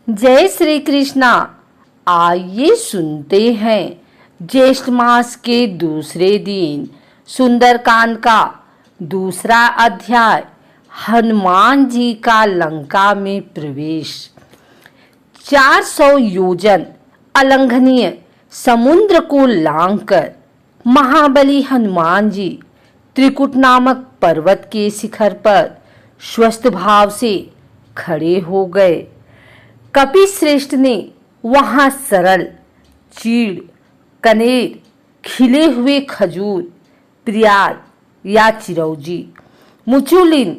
जय श्री कृष्णा। आइए सुनते हैं ज्येष्ठ मास के दूसरे दिन सुंदरकांड का दूसरा अध्याय, हनुमान जी का लंका में प्रवेश। 400 योजन अलंघनीय समुद्र को लांघकर महाबली हनुमान जी त्रिकुट नामक पर्वत के शिखर पर स्वस्थ भाव से खड़े हो गए। कपिश्रेष्ठ ने वहां सरल चीड़, कनेर, खिले हुए खजूर, प्रियाल या चिरौजी, मुचुलिन,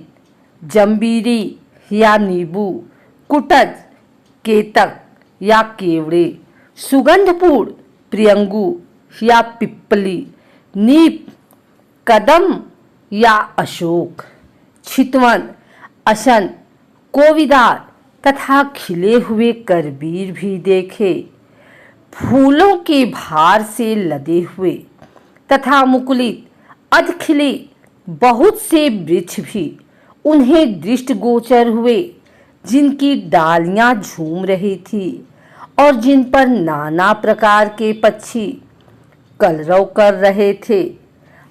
जंबीरी या नींबू, कुटज, केतक या केवड़े, सुगंधपूर्ण प्रियंगू या पिप्पली, नीप, कदम या अशोक, छितवन, अशन, कोविदार तथा खिले हुए करबीर भी देखे। फूलों के भार से लदे हुए तथा मुकुलित अधखिले बहुत से वृक्ष भी उन्हें दृष्टिगोचर हुए, जिनकी डालियां झूम रही थी और जिन पर नाना प्रकार के पक्षी कलरव कर रहे थे।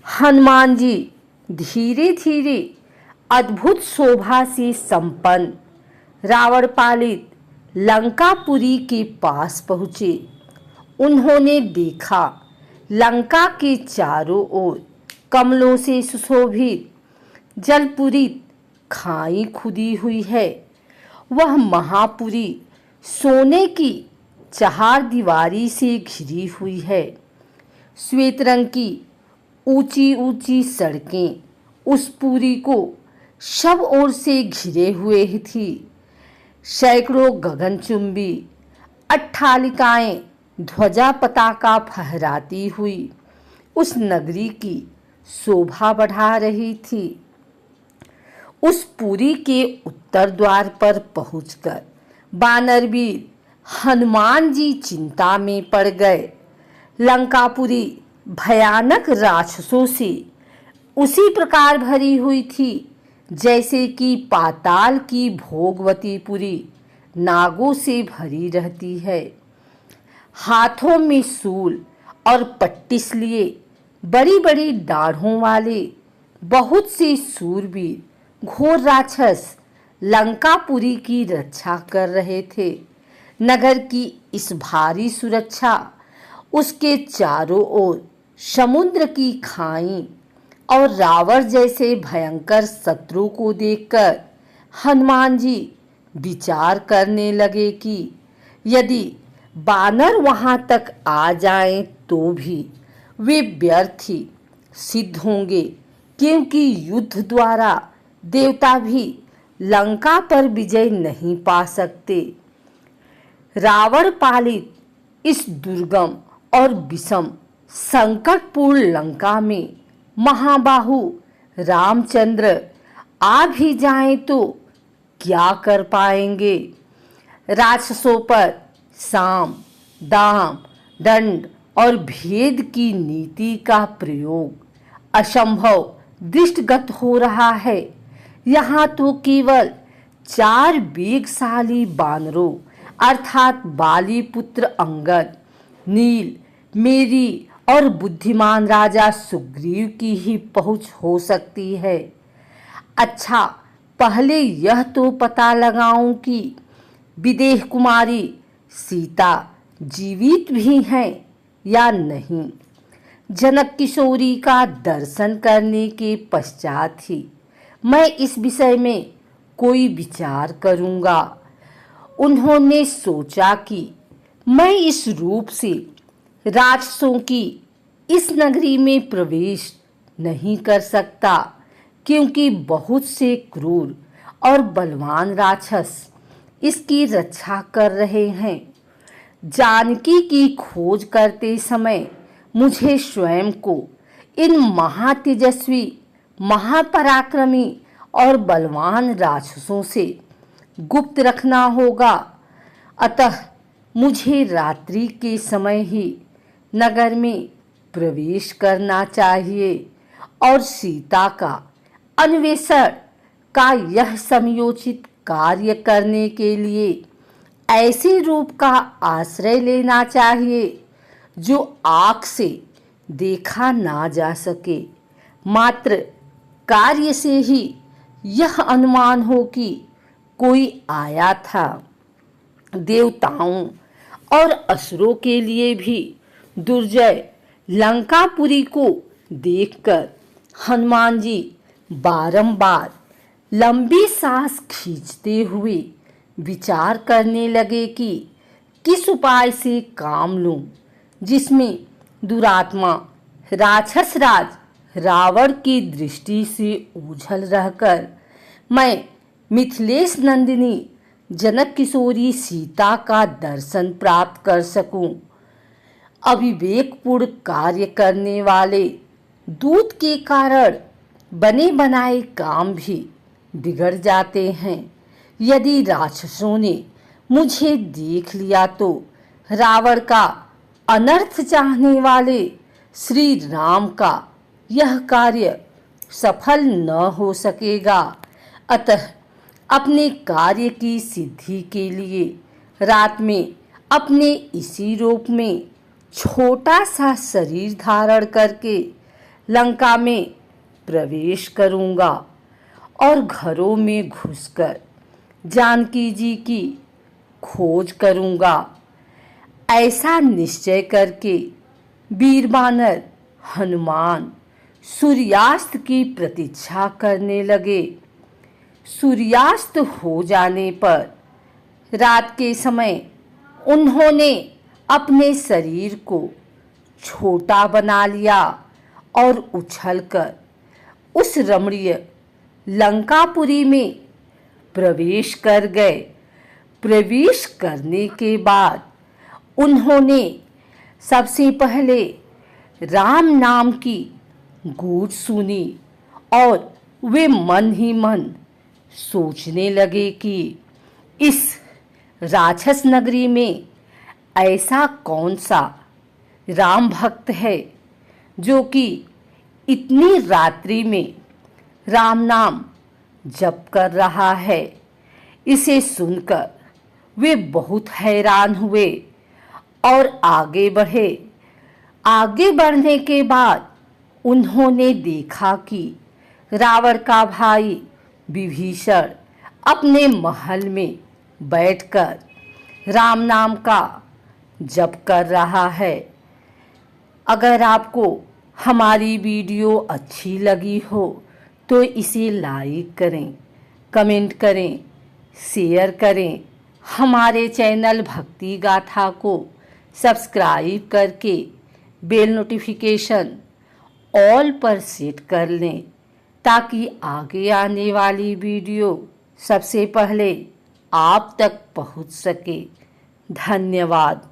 हनुमान जी धीरे धीरे अद्भुत शोभा से संपन्न रावण पालित लंकापुरी के पास पहुँचे। उन्होंने देखा लंका के चारों ओर कमलों से सुशोभित जलपूरित खाई खुदी हुई है। वह महापुरी सोने की चहारदीवारी से घिरी हुई है। श्वेत रंग की ऊंची ऊंची सड़कें उस पुरी को सब ओर से घिरे हुए थी। सैकड़ों गगनचुंबी अट्टालिकाएं ध्वजा पताका फहराती हुई उस नगरी की शोभा बढ़ा रही थी। उस पुरी के उत्तर द्वार पर पहुंचकर वानरवीर हनुमान जी चिंता में पड़ गए। लंकापुरी भयानक राक्षसों से उसी प्रकार भरी हुई थी जैसे कि पाताल की भोगवतीपुरी नागों से भरी रहती है। हाथों में सूल और पट्टिस लिए बड़ी बड़ी दाढ़ों वाले बहुत से सूरवीर घोर राक्षस लंकापुरी की रक्षा कर रहे थे। नगर की इस भारी सुरक्षा, उसके चारों ओर समुद्र की खाई और रावण जैसे भयंकर शत्रु को देखकर हनुमान जी विचार करने लगे कि यदि बानर वहां तक आ जाएं तो भी वे व्यर्थ ही सिद्ध होंगे, क्योंकि युद्ध द्वारा देवता भी लंका पर विजय नहीं पा सकते। रावण पालित इस दुर्गम और विषम संकटपूर्ण लंका में महाबाहु रामचंद्र आ भी जाएं तो क्या कर पाएंगे। राक्षसों पर साम, दाम, दंड और भेद की नीति का प्रयोग असंभव दृष्टिगत हो रहा है। यहाँ तो केवल 4 वेगशाली बानरों अर्थात बाली पुत्र अंगद, नील, मेरी और बुद्धिमान राजा सुग्रीव की ही पहुंच हो सकती है। अच्छा, पहले यह तो पता लगाऊं कि विदेह कुमारी सीता जीवित भी हैं या नहीं। जनक किशोरी का दर्शन करने के पश्चात ही मैं इस विषय में कोई विचार करूंगा। उन्होंने सोचा कि मैं इस रूप से राक्षसों की इस नगरी में प्रवेश नहीं कर सकता, क्योंकि बहुत से क्रूर और बलवान राक्षस इसकी रक्षा कर रहे हैं। जानकी की खोज करते समय मुझे स्वयं को इन महातेजस्वी, महापराक्रमी और बलवान राक्षसों से गुप्त रखना होगा। अतः मुझे रात्रि के समय ही नगर में प्रवेश करना चाहिए और सीता का अन्वेषण का यह समयोचित कार्य करने के लिए ऐसे रूप का आश्रय लेना चाहिए जो आँख से देखा ना जा सके, मात्र कार्य से ही यह अनुमान हो कि कोई आया था। देवताओं और असुरों के लिए भी दुर्जय लंकापुरी को देखकर हनुमान जी बारंबार लंबी सांस खींचते हुए विचार करने लगे कि किस उपाय से काम लूं जिसमें दुरात्मा राक्षस राज रावण की दृष्टि से ओझल रहकर मैं मिथिलेश नंदिनी जनक किशोरी सीता का दर्शन प्राप्त कर सकूं। अविवेकपूर्ण कार्य करने वाले दूत के कारण बने बनाए काम भी बिगड़ जाते हैं। यदि राक्षसों ने मुझे देख लिया तो रावण का अनर्थ चाहने वाले श्री राम का यह कार्य सफल न हो सकेगा। अतः अपने कार्य की सिद्धि के लिए रात में अपने इसी रूप में छोटा सा शरीर धारण करके लंका में प्रवेश करूंगा और घरों में घुसकर जानकी जी की खोज करूंगा। ऐसा निश्चय करके वीर वानर हनुमान सूर्यास्त की प्रतीक्षा करने लगे। सूर्यास्त हो जाने पर रात के समय उन्होंने अपने शरीर को छोटा बना लिया और उछलकर उस रमणीय लंकापुरी में प्रवेश कर गए। प्रवेश करने के बाद उन्होंने सबसे पहले राम नाम की गूंज सुनी और वे मन ही मन सोचने लगे कि इस राक्षस नगरी में ऐसा कौन सा राम भक्त है जो कि इतनी रात्रि में राम नाम जप कर रहा है। इसे सुनकर वे बहुत हैरान हुए और आगे बढ़े। आगे बढ़ने के बाद उन्होंने देखा कि रावण का भाई विभीषण अपने महल में बैठकर राम नाम का जप कर रहा है। अगर आपको हमारी वीडियो अच्छी लगी हो तो इसे लाइक करें, कमेंट करें, शेयर करें। हमारे चैनल भक्ति गाथा को सब्सक्राइब करके बेल नोटिफिकेशन ऑल पर सेट कर लें ताकि आगे आने वाली वीडियो सबसे पहले आप तक पहुंच सके। धन्यवाद।